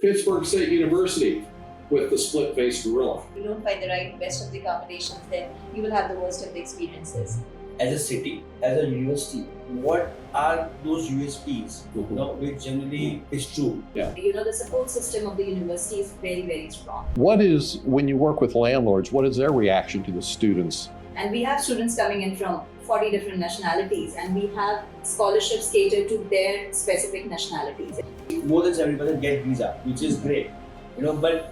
Pittsburg State University with the split-faced gorilla. If you don't find the right best of the accommodations, then you will have the worst of the experiences. As a city, as a university, what are those USPs, which generally is true? Yeah. The support system of the university is very, very strong. What is, when you work with landlords, what is their reaction to the students? And we have students coming in from 40 different nationalities, and we have scholarships catered to their specific nationalities. More than 70% get visa, which is great, but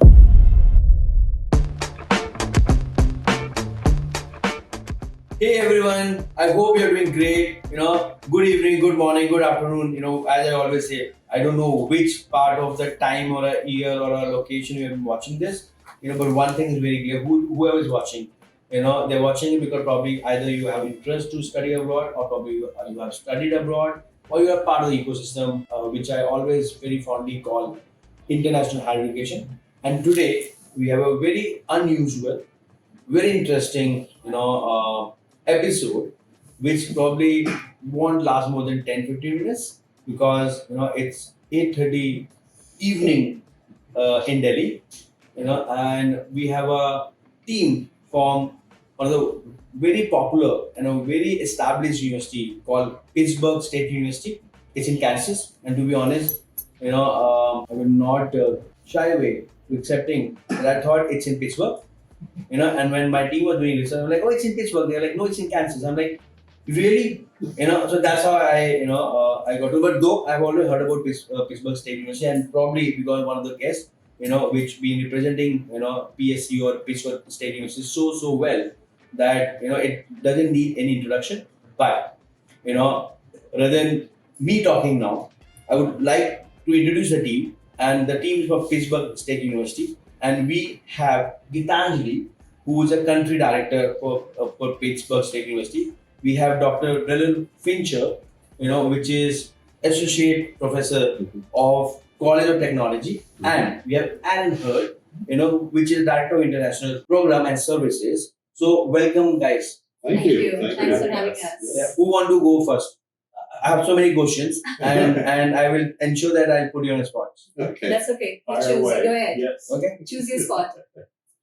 hey everyone, I hope you're doing great. Good evening, good morning, good afternoon. As I always say, I don't know which part of the time or a year or a location you're watching this. But one thing is very clear: whoever is watching, they're watching it because probably either you have interest to study abroad, or probably you have studied abroad, or you are part of the ecosystem, which I always very fondly call international higher education. And today we have a very unusual, very interesting, episode, which probably won't last more than 10-15 minutes because it's 8:30 evening in Delhi, and we have a team from one of the very popular and a very established university called Pittsburg State University. It's in Kansas, and to be honest, I will not shy away to accepting that I thought it's in Pittsburgh. And when my team was doing research, I'm like, oh, it's in Pittsburgh. They're like, no, it's in Kansas. I'm like, really? So that's how I got to. But though I've always heard about Pittsburgh State University, and probably because one of the guests, which been representing, PSU or Pittsburgh State University so well that, it doesn't need any introduction. But, rather than me talking now, I would like to introduce the team. And the team is from Pittsburgh State University. And we have Geetanjali, who is a country director for Pittsburgh State University. We have Dr. Derrel Fincher, which is associate professor of College of Technology. And we have Aaron Hurd, which is director of international program and services. So welcome, guys. Thank you. Thanks for having us. Yeah. Who want to go first? I have so many questions, and I will ensure that I'll put you on the spot. Okay. That's okay. You Fire choose. away. Go ahead. Yes. Okay. Choose your spot.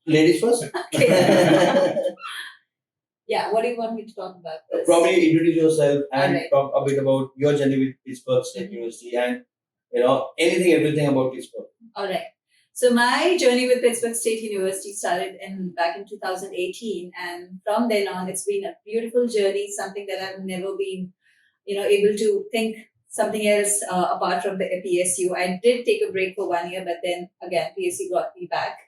Ladies first. Okay. Yeah, what do you want me to talk about first? Probably introduce yourself and Alright. talk a bit about your journey with Pittsburgh State University and everything about Pittsburgh. All right. So my journey with Pittsburgh State University started back in 2018, and from then on, it's been a beautiful journey. Something that I've never been, able to think something else apart from the PSU. I did take a break for 1 year, but then again, PSU brought me back,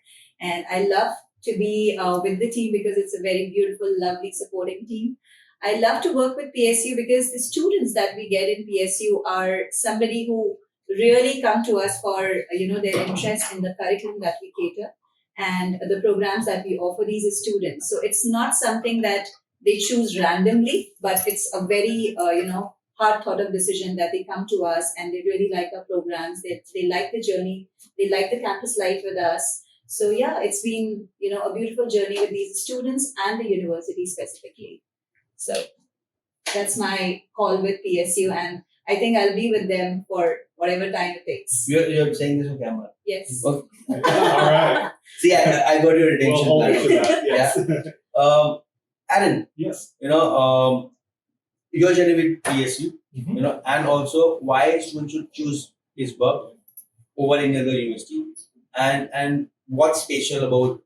and I love to be with the team because it's a very beautiful, lovely, supporting team. I love to work with PSU because the students that we get in PSU are somebody who really come to us for their interest in the curriculum that we cater and the programs that we offer these students. So it's not something that they choose randomly, but it's a very hard thought of decision that they come to us and they really like our programs. They like the journey. They like the campus life with us. So yeah, it's been a beautiful journey with these students and the university specifically. So that's my call with PSU, and I think I'll be with them for whatever time it takes. You're saying this on camera. Yes. Okay. All right. See, I got your attention. We'll hold you to that. Yes. Aaron, Yes. your journey with PSU, Mhm. and also why students should choose Pittsburgh over any other university, and what's special about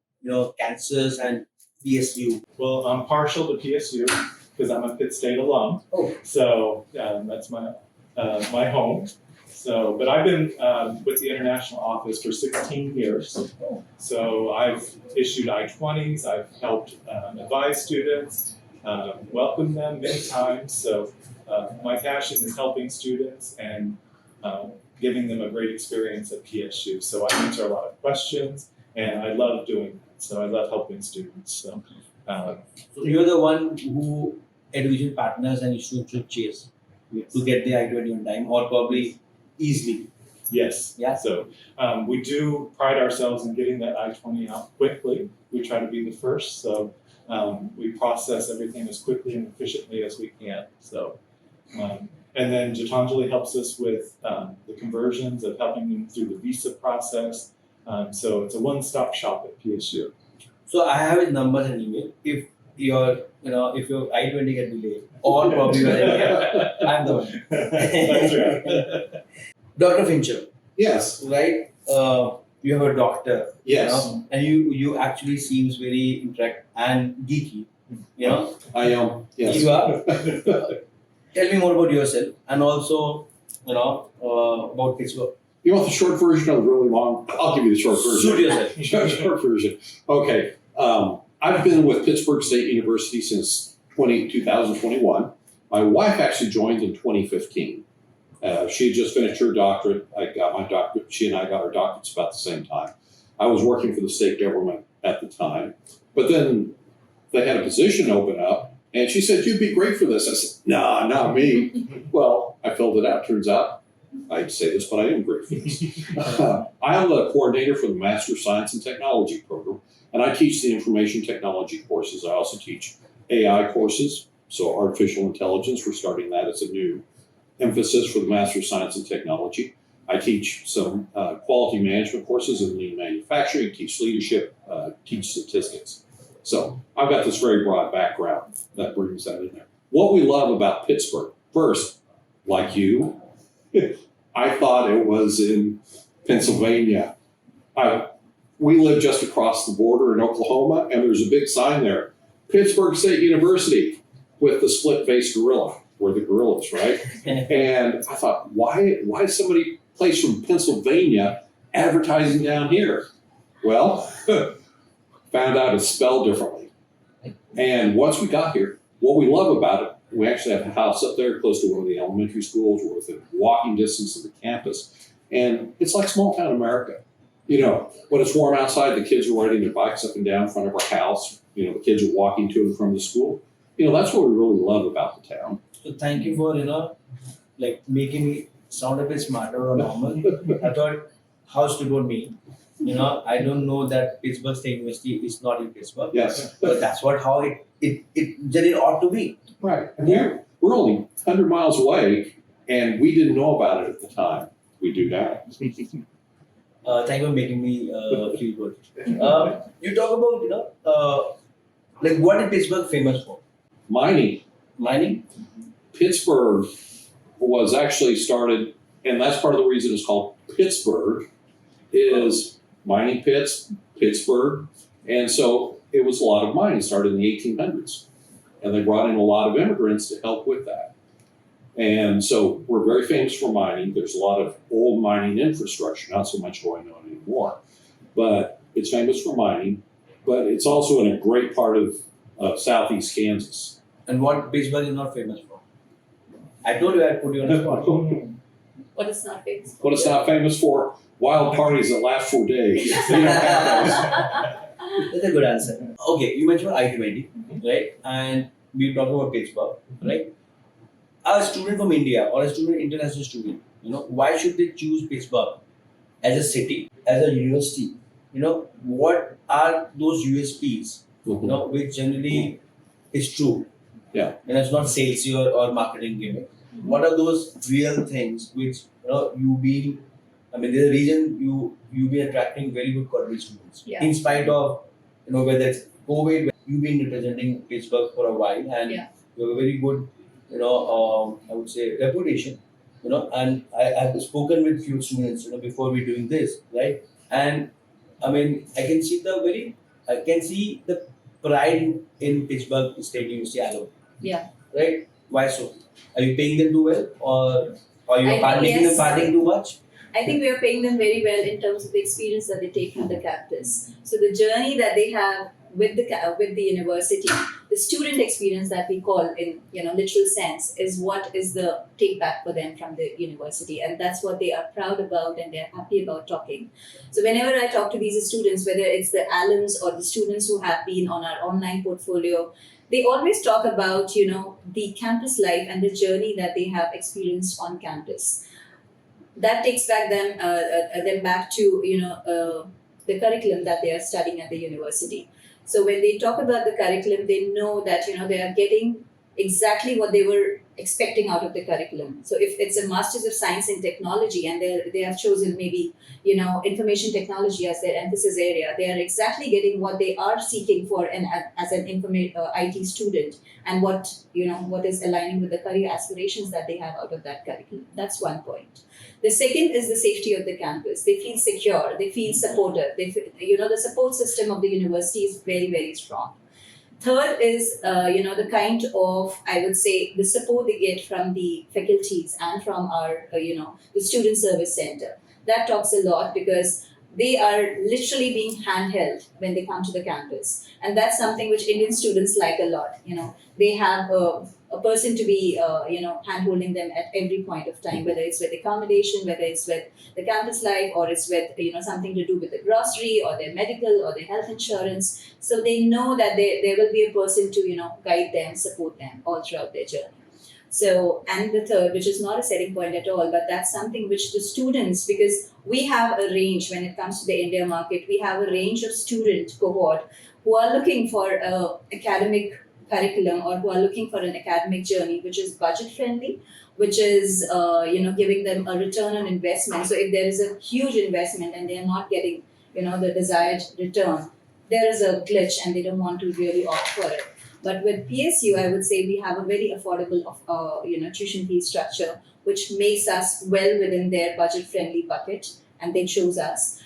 Kansas and PSU. Well, I'm partial to PSU because I'm a Pitt State alum. Oh. So that's my home. So, but I've been with the international office for 16 years. So I've issued I-20s. I've helped advise students, welcome them many times. So my passion is helping students and giving them a great experience at PSU. So I answer a lot of questions, and I love doing that. So I love helping students. So So you're the one who education partners and students should chase to get the I-20 on time, or probably easily. yes. Yeah. So we do pride ourselves in getting that I-20 out quickly. We try to be the first. So we process everything as quickly and efficiently as we can. So And then Geetanjali helps us with the conversions of helping them through the visa process. So it's a one-stop shop at PSU. So I have his number and email. If your I-20 get delayed, or probably you're in India, I'm the one. That's right. Dr. Fincher, Yes. right? You have a doctor. Yes. And you actually seems very interact and geeky. I am. Yes. You are. Tell me more about yourself and also, about Pittsburgh. You want the short version or the really long? I'll give you the short version. Suit yourself. Short version. Okay. I've been with Pittsburg State University since 2021. My wife actually joined in 2015. She had just finished her doctorate. I got my doctorate. She and I got our doctorates about the same time. I was working for the state government at the time. But then they had a position open up, and she said, "You'd be great for this." I said, "Nah, not me." Well, I filled it out. Turns out, I'd say this, but I am great for this. I am the coordinator for the Master of Science and Technology program, and I teach the information technology courses. I also teach AI courses, so artificial intelligence. We're starting that as a new emphasis for the Master of Science and Technology. I teach some quality management courses in lean manufacturing, teach leadership, teach statistics. So I've got this very broad background that brings that in there. What we love about Pittsburgh, first, like you, I thought it was in Pennsylvania. We live just across the border in Oklahoma, and there's a big sign there, Pittsburg State University, with the split-faced gorilla. We're the gorillas, right? And I thought, why is somebody place from Pennsylvania advertising down here? Well, found out it's spelled differently. And once we got here, what we love about it, we actually have a house up there close to one of the elementary schools. We're within walking distance of the campus. And it's like small town America. When it's warm outside, the kids are riding their bikes up and down in front of our house. The kids are walking to and from the school. That's what we really love about the town. So thank you for, making me sound a bit smarter or normal. I thought, how stupid me. I don't know that Pittsburg State University is not in Pittsburgh. Yes. But that's how it ought to be. Right. And we're only 100 miles away, and we didn't know about it at the time. We do now. Thank you for making me feel good. You talk about, what is Pittsburgh famous for? Mining. Mining? Pittsburgh was actually started, and that's part of the reason it's called Pittsburgh, is mining pits, Pittsburgh. And so it was a lot of mining started in the 1800s. And they brought in a lot of immigrants to help with that. And so we're very famous for mining. There's a lot of old mining infrastructure, not so much going on anymore. But it's famous for mining, but it's also in a great part of southeast Kansas. And what Pittsburgh is not famous for? I told you I'd put you on the spot. What is not famous? What it's not famous for? Wild parties that last 4 days. We don't have those. That's a good answer. Okay, you mentioned I-20, right? And we talked about Pittsburgh, right? A student from India or a international student, why should they choose Pittsburgh as a city, as a university? What are those USPs, which generally is true? Yeah. And it's not salesy or marketing gimmick. What are those real things which there's a reason you be attracting very good college students. Yeah. In spite of whether it's COVID, you've been representing Pittsburgh for a while and you have a very good I would say reputation. And I've spoken with few students before we doing this, right? And I can see the pride in Pittsburg State University alum. Yeah. Right? Why so? Are you paying them too well, or are you making them partying too much? I think we are paying them very well in terms of the experience that they take from the campus. So the journey that they have with the university, the student experience that we call in literal sense is what is the take back for them from the university, and that's what they are proud about and they're happy about talking. So whenever I talk to these students, whether it's the alums or the students who have been on our online portfolio, they always talk about the campus life and the journey that they have experienced on campus. That takes back them back to the curriculum that they are studying at the university. So when they talk about the curriculum, they know that they are getting exactly what they were expecting out of the curriculum. So if it's a Masters of Science in Technology and they have chosen maybe, information technology as their emphasis area, they are exactly getting what they are seeking for as an IT student, and what is aligning with the career aspirations that they have out of that curriculum. That's one point. The second is the safety of the campus. They feel secure, they feel supported. The support system of the university is very, very strong. Third is, the kind of, I would say, the support they get from the faculties and from our, the student service center. That talks a lot, because they are literally being handheld when they come to the campus. And that's something which Indian students like a lot. They have a person to be, hand-holding them at every point of time, whether it's with accommodation, whether it's with the campus life, or it's with, something to do with the grocery or their medical or their health insurance. So they know that there will be a person to, guide them, support them all throughout their journey. So, and the third, which is not a selling point at all, but that's something which the students, because we have a range when it comes to the India market, we have a range of student cohort who are looking for a academic curriculum, or who are looking for an academic journey which is budget friendly, which is giving them a return on investment. So if there is a huge investment and they are not getting the desired return, there is a glitch and they don't want to really opt for it. But with PSU, I would say we have a very affordable tuition fee structure, which makes us well within their budget friendly bucket, and they chose us.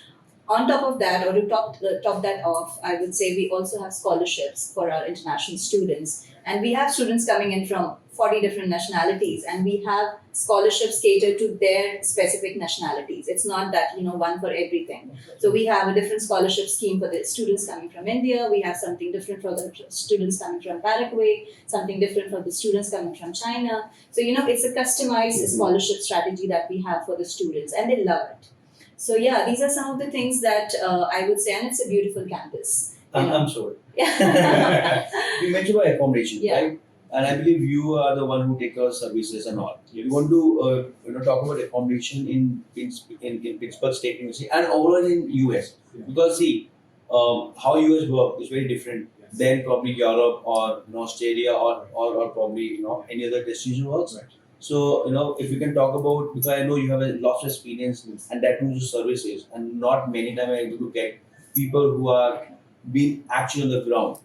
On top of that, or to top that off, I would say we also have scholarships for our international students. And we have students coming in from 40 different nationalities, and we have scholarships catered to their specific nationalities. It's not that, one for everything. So we have a different scholarship scheme for the students coming from India. We have something different for the students coming from Paraguay, something different for the students coming from China. So, it's a customized scholarship strategy that we have for the students, and they love it. So yeah, these are some of the things that I would say, and it's a beautiful campus. I'm sorry. Yeah. You mentioned about accommodation, Yeah. right? And I believe you are the one who take care of services and all. Yes. You want to talk about accommodation in Pittsburg State University and overall in US, Yeah. because see how US work is very different Yes. than probably Europe or Australia or probably any other destination works. Right. So if you can talk about, because I know you have a lot of experience and that too services, and not many times I'm able to get people who are being actually on the ground.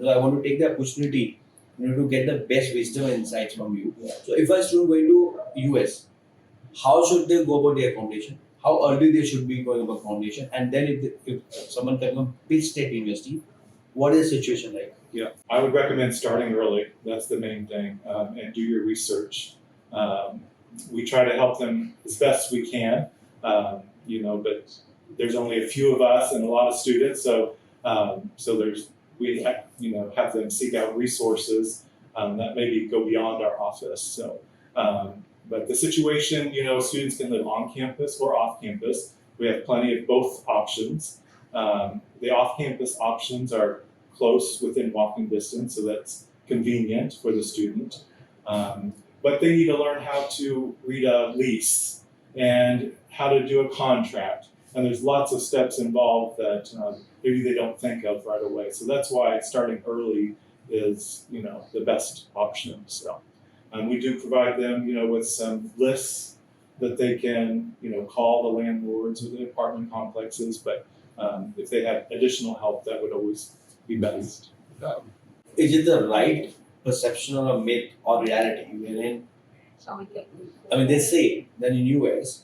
I want to take the opportunity to get the best wisdom and insights from you. Yeah. So if a student going to US, how should they go about their accommodation? How early they should be going about accommodation? And then if someone comes from Pittsburg State University, what is the situation like? Yeah, I would recommend starting early. That's the main thing, and do your research. We try to help them as best we can, but there's only a few of us and a lot of students, so we have them seek out resources that maybe go beyond our office. So, but the situation, students can live on campus or off campus. We have plenty of both options. The off-campus options are close within walking distance, so that's convenient for the student. But they need to learn how to read a lease and how to do a contract. And there's lots of steps involved that maybe they don't think of right away. So that's why starting early is, the best option. So we do provide them, with some lists that they can, call the landlords or the apartment complexes. But if they have additional help, that would always be best. Is it the right perception or a myth or reality wherein, they say that in US,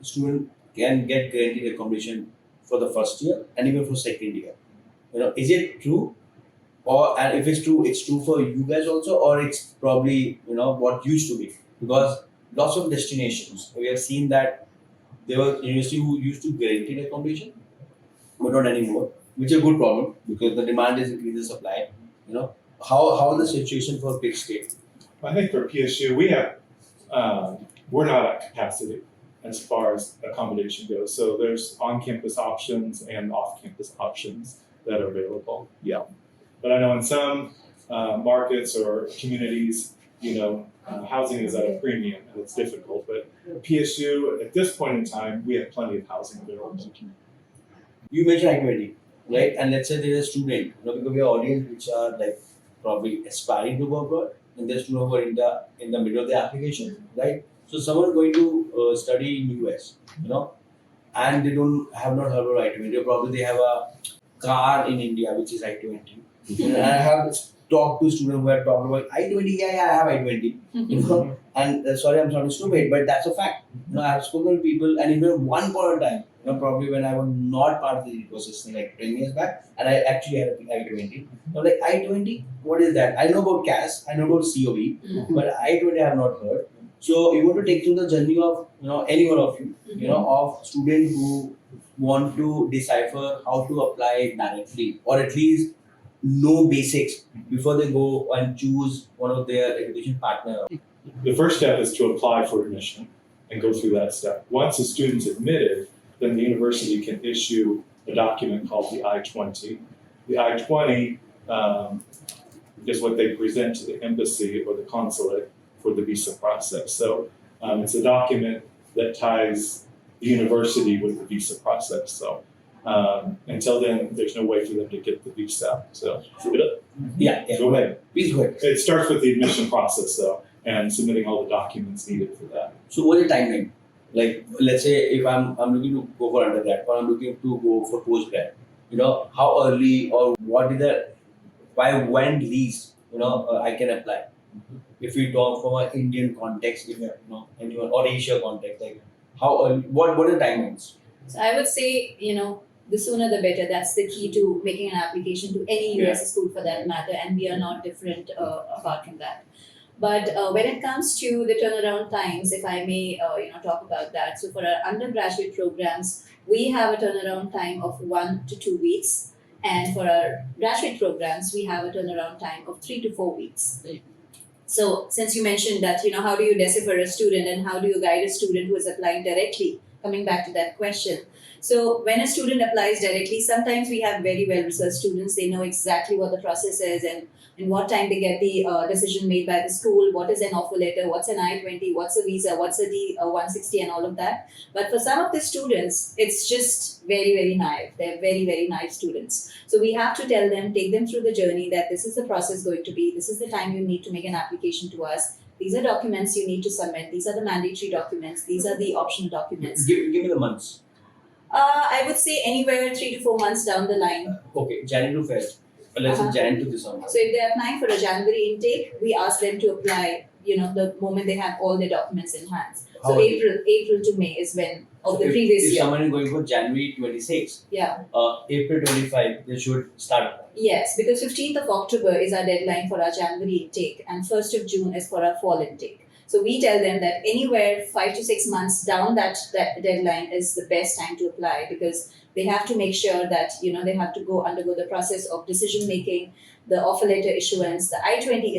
student can get guaranteed accommodation for the first year and even for second year. Is it true? And if it's true for you guys also, or it's probably, what used to be? Because lots of destinations, we have seen that there were universities who used to guarantee accommodation, but not anymore, which is a good problem because the demand is increasing the supply. How the situation for Pitt State? I think for PSU, we have, we're not at capacity as far as accommodation goes. So there's on-campus options and off-campus options that are available. Yeah. But I know in some markets or communities, housing is at a premium and it's difficult. But PSU, at this point in time, we have plenty of housing available. You mentioned activity, right? And let's say there is a student, because we have audience which are like probably aspiring to go abroad, and there's students who are in the middle of the application, right? So someone going to study in US, and they don't have not heard of I-20. Probably they have a car in India which is I-20. And I have talked to students who have talked about I-20. Yeah, I have I-20. And sorry, I'm sounding stupid, but that's a fact. I have spoken to people, and even one point of time, probably when I was not part of the ecosystem like 10 years back, and I actually had I-20. I'm like, I-20, what is that? I know about CAS, I know about COE, but I-20 I have not heard. So you want to take through the journey of any one of you, of students who want to decipher how to apply directly, or at least know basics before they go and choose one of their education partner. The first step is to apply for admission and go through that step. Once a student's admitted, then the university can issue a document called the I-20. The I-20 is what they present to the embassy or the consulate for the visa process. So it's a document that ties the university with the visa process. So until then, there's no way for them to get the visa. So Yeah. go ahead. Please go ahead. It starts with the admission process though, and submitting all the documents needed for that. So what's the timeline? Like, let's say if I'm looking to go for undergrad, or I'm looking to go for postgrad, how early or what is the when least I can apply? If we talk from an Indian context, if anyone or Asia context, like how early, what are the timelines? So I would say, the sooner the better. That's the key to making an application to any university school for that matter, and we are not different apart from that. But when it comes to the turnaround times, if I may, talk about that. So for our undergraduate programs, we have a turnaround time of 1 to 2 weeks, and for our graduate programs, we have a turnaround time of 3 to 4 weeks. Right. So since you mentioned that, how do you decipher a student and how do you guide a student who is applying directly? Coming back to that question. So when a student applies directly, sometimes we have very well-researched students. They know exactly what the process is and in what time they get the decision made by the school, what is an offer letter, what's an I-20, what's a visa, what's a D160 and all of that. But for some of the students, it's just very, very naive. They're very, very naive students. So we have to tell them, take them through the journey that this is the process going to be, this is the time you need to make an application to us. These are documents you need to submit. These are the mandatory documents. These are the optional documents. Give me the months. I would say anywhere 3 to 4 months down the line. Okay, January to Feb. Let's say Jan to December. So if they're applying for a January intake, we ask them to apply, the moment they have all their documents in hand. So April to May is when of the previous if year. Someone is going for January 26, Yeah. April 25, they should start. Yes, because 15th of October is our deadline for our January intake and 1st of June is for our fall intake. So we tell them that anywhere 5 to 6 months down that deadline is the best time to apply, because they have to make sure that they have to undergo the process of decision making, the offer letter issuance, the I-20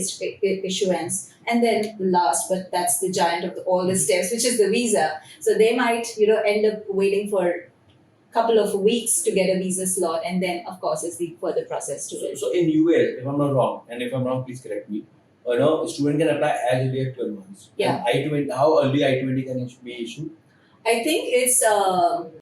issuance, and then last, but that's the giant of all the steps, which is the visa. So they might end up waiting for a couple of weeks to get a visa slot, and then of course is the further process to it. So in US, if I'm not wrong, and if I'm wrong, please correct me. A student can apply as early as 12 months. Yeah. And I-20, how early I-20 can be issued? I think it's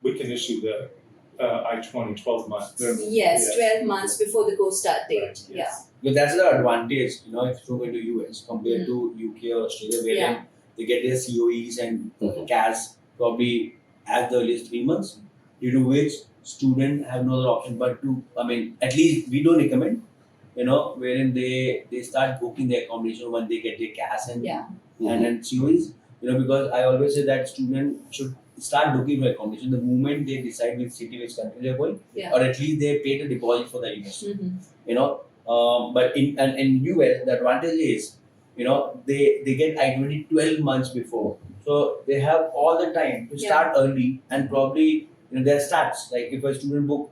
We can issue the I-20 12 months. yes, 12 months before the course start date. Yes. Because that's the advantage, if you're going to US compared to UK or Australia, where they get their COEs and CAS probably as early as 3 months, due to which students have no other option but to, at least we don't recommend, wherein they start booking their accommodation when they get their CAS and then COEs, because I always say that students should start looking for accommodation the moment they decide which city, which country they're going, or at least they pay the deposit for the university. But in US, the advantage is, they get I-20 12 months before, so they have all the time to start early and probably their stats. Like if a student book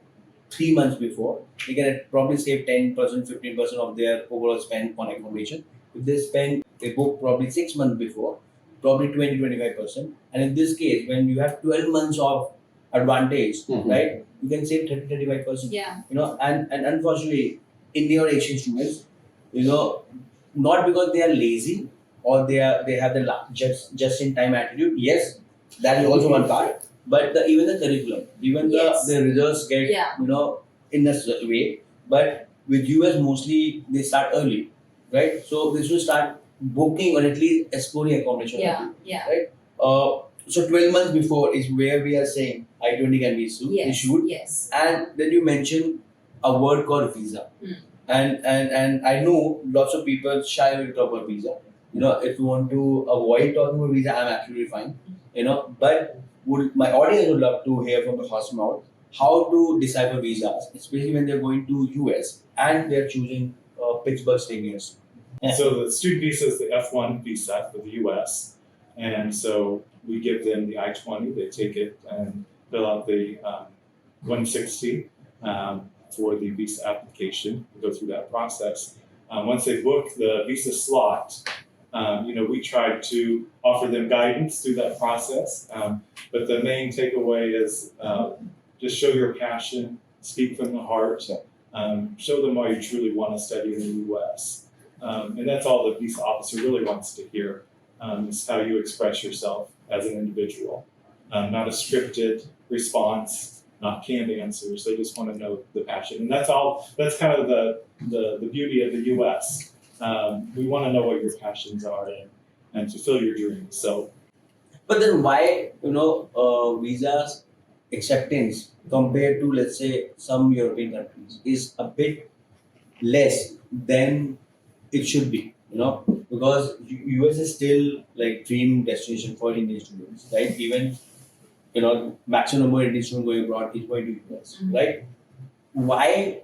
3 months before, they can probably save 10%, 15% of their overall spend on accommodation. If they book probably 6 months before, probably 20-25%. And in this case, when you have 12 months of advantage, right, you can save 30-35%. Yeah. And unfortunately, Indian or Asian students, not because they are lazy or they have the just in time attitude. Yes, that is also one part. But even the curriculum, even the results get in a way. But with US, mostly they start early. right? So this will start booking or at least exploring accommodation. Yeah. So 12 months before is where we are saying I-20 can be issued. Yes. And then you mentioned a word called visa. And I know lots of people shy away to talk about visa. If you want to avoid talking about visa, I'm absolutely fine. But my audience would love to hear from the horse's mouth how to decipher visas, especially when they're going to US and they're choosing Pittsburg State University. So the student visa is the F1 visa for the US. And so we give them the I-20, they take it and fill out the 160 for the visa application, we go through that process. Once they book the visa slot, we try to offer them guidance through that process. But the main takeaway is just show your passion, speak from the heart, show them why you truly want to study in the US. And that's all the visa officer really wants to hear, is how you express yourself as an individual. Not a scripted response, not canned answers. They just want to know the passion. And that's kind of the beauty of the US. We want to know what your passions are and fulfill your dreams. So, but then why, visas acceptance compared to, let's say, some European countries is a bit less than it should be, because US is still like dream destination for Indian students, right? Even, maximum number of Indian students going abroad is going to US, right? Why,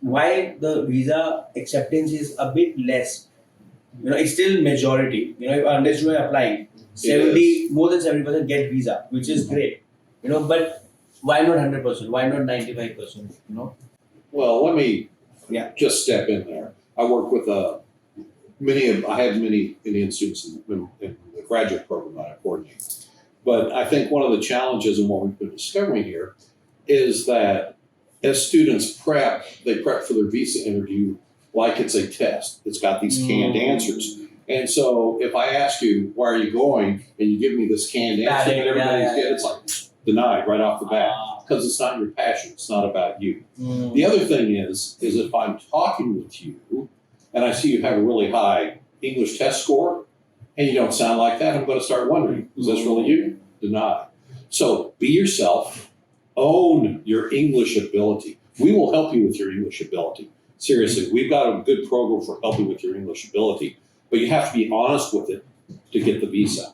why the visa acceptance is a bit less? It's still majority. If Indian students are applying, more than 70% get visa, which is great, but why not 100%? Why not 95%? Well, let me just step in there. I work with I have many Indian students in the graduate program that I coordinate. But I think one of the challenges and what we've been discovering here is that as students they prep for their visa interview like it's a test. It's got these canned answers. And so if I ask you, why are you going? And you give me this canned answer that everybody's getting, it's like denied right off the bat. Because it's not your passion. It's not about you. The other thing is if I'm talking with you and I see you have a really high English test score and you don't sound like that, I'm going to start wondering, is this really you? Denied. So be yourself. Own your English ability. We will help you with your English ability. Seriously, we've got a good program for helping with your English ability. But you have to be honest with it to get the visa.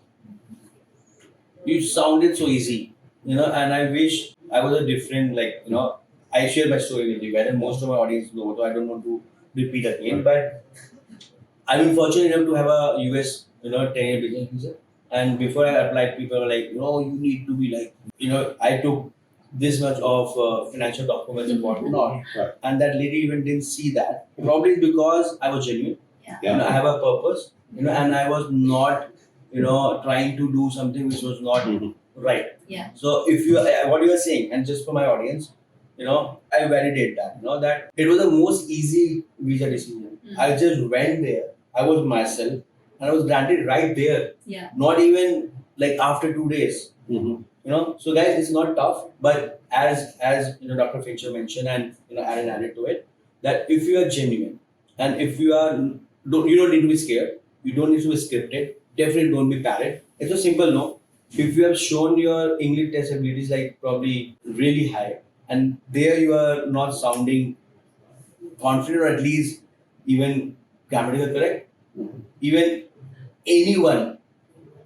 You sounded so easy, and I wish I was a different, I share my story with you guys, and most of my audience know, so I don't want to repeat again. But I've been fortunate enough to have a US, 10-year business visa. And before I applied, people were like, you need to be like, I took this much of financial documents and whatnot. Right. And that lady even didn't see that. Probably because I was genuine. Yeah. I have a purpose, and I was not, trying to do something which was not right. Yeah. So if what you are saying, and just for my audience, I validate that, that it was the most easy visa decision. I just went there, I was myself, and I was granted right there. Yeah. Not even like after 2 days. So guys, it's not tough, but as Dr. Fincher mentioned, and Aaron added to it, that if you are genuine and if you don't need to be scared, you don't need to be scripted, definitely don't be parrot. It's a simple no. If you have shown your English test abilities like probably really high, and there you are not sounding confident or at least even grammatically correct, even anyone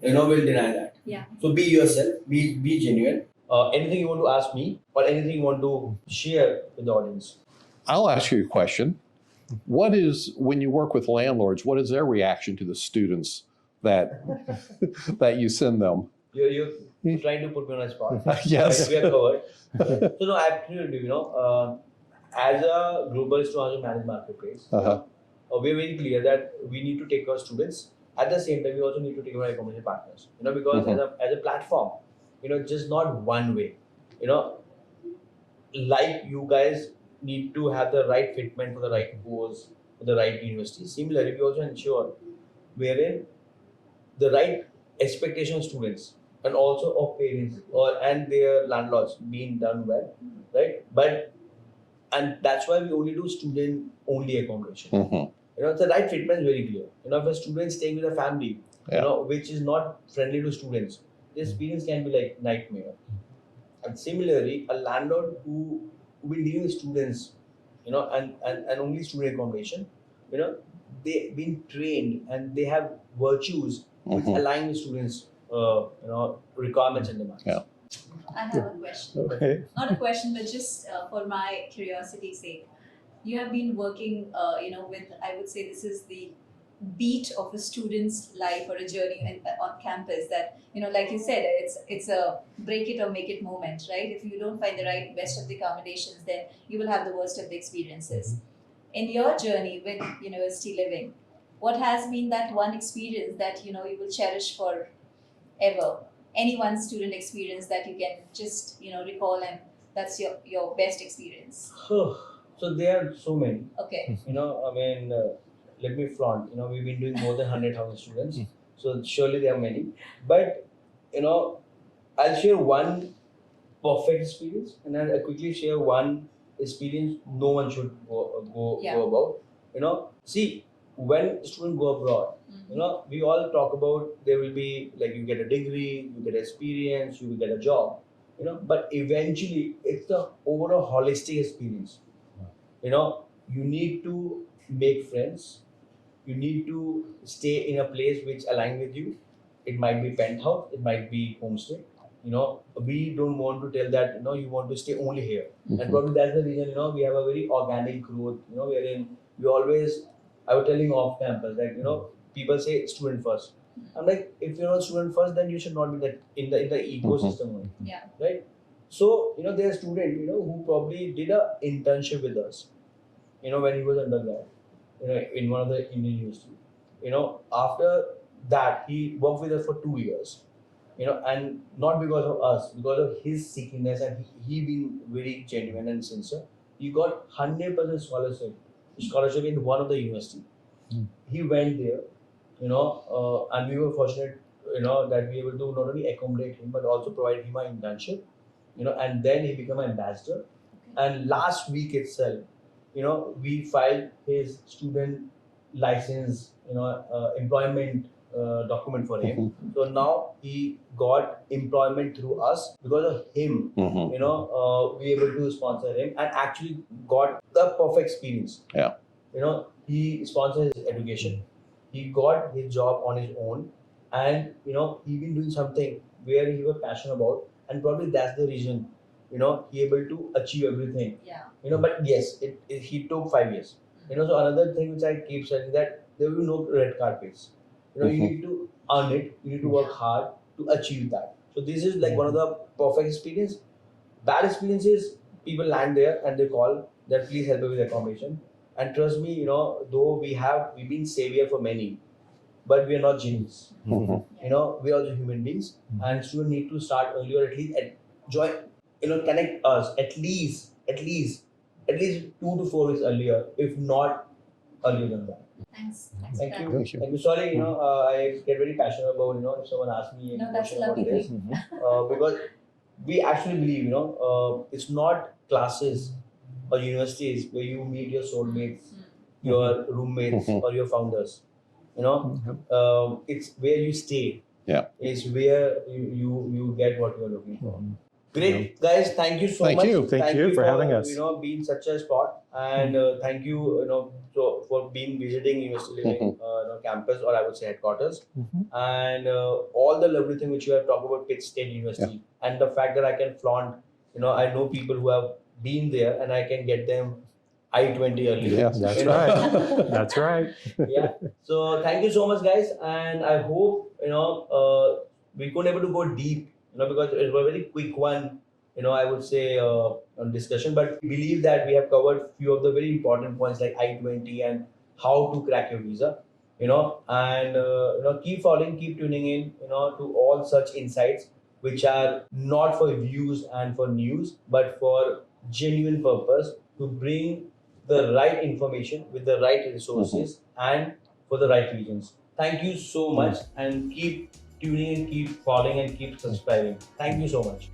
will deny that. Yeah. So be yourself, be genuine. Anything you want to ask me or anything you want to share with the audience? I'll ask you a question. What is, when you work with landlords, what is their reaction to the students that you send them? You're trying to put me on a spot. Yes. We are covered. So no, absolutely, as a global student managed marketplace, we're very clear that we need to take our students. At the same time, we also need to take our accommodation partners. Because as a platform, just not one way. Like you guys need to have the right fitment for the right course, for the right university. Similarly, we also ensure wherein the right expectation of students and also of parents and their landlords being done well, right? And that's why we only do student only accommodation. the right treatment is very clear. If a student is staying with a family, which is not friendly to students, the experience can be like nightmare. And similarly, a landlord who will deal with students, and only student accommodation, they've been trained and they have virtues which align with students, requirements and demands. Yeah. I have a question. Okay. Not a question, but just for my curiosity's sake. You have been working, with, I would say this is the beat of a student's life or a journey on campus that, like you said, it's a break it or make it moment, right? If you don't find the right best of the accommodations, then you will have the worst of the experiences. In your journey with university living, what has been that one experience that, you will cherish forever? Any one student experience that you can just, recall and that's your best experience? So there are so many. Okay. Let me flaunt. We've been doing more than 100,000 students. So surely there are many. But, I'll share one perfect experience and I'll quickly share one experience no one should go about. See, when students go abroad, we all talk about there will be like you get a degree, you get experience, you will get a job, but eventually it's the overall holistic experience. You need to make friends. You need to stay in a place which aligns with you. It might be penthouse, it might be homestay. We don't want to tell that, you want to stay only here. And probably that's the reason, we have a very organic growth, we always, I was telling off campus that, people say student first. I'm like, if you're not student first, then you should not be that in the ecosystem only. Yeah. Right? So, there's a student, who probably did a internship with us, when he was undergrad, in one of the Indian university. After that, he worked with us for 2 years, and not because of us, because of his stickiness and he being very genuine and sincere. He got 100% scholarship in one of the university. He went there, and we were fortunate, that we were able to not only accommodate him, but also provide him an internship, and then he became an ambassador. And last week itself, we filed his student license, employment document for him. So now he got employment through us because of him. We were able to sponsor him and actually got the perfect experience. Yeah. He sponsored his education. He got his job on his own, and he been doing something where he was passionate about, and probably that's the reason he able to achieve everything. Yeah. But yes, he took 5 years. So another thing which I keep saying that there will be no red carpets. You need to earn it. You need to work hard to achieve that. So this is like one of the perfect experience. Bad experience is people land there and they call that please help me with accommodation. And trust me, though we've been savior for many, but we are not genius. We are also human beings, and students need to start earlier, at least join. Connect us at least 2 to 4 weeks earlier, if not earlier than that. Thanks. Thank you. Thank you. Thank you. Sorry, I get very passionate about, if someone asks me No, a that's question about lovely. this. Because we actually believe, it's not classes or universities where you meet your soulmates, your roommates, or your founders. It's where you stay. Yeah. It's where you get what you're looking for. Great, guys. Thank you so Thank much. you. Thank you for having us. Being such a spot, and thank you, for being visiting University Living campus, or I would say headquarters, and all the lovely thing which you have talked about Pitt State University, and the fact that I can flaunt. I know people who have been there, and I can get them I-20 earlier. Yeah, That's right. That's right. Yeah. So thank you so much, guys, and I hope we couldn't able to go deep. Because it was a very quick one, I would say on discussion, but we believe that we have covered few of the very important points like I-20 and how to crack your visa, and keep following, keep tuning in, to all such insights which are not for views and for news, but for genuine purpose to bring the right information with the right resources and for the right reasons. Thank you so much, and keep tuning in, keep following, and keep subscribing. Thank you so much.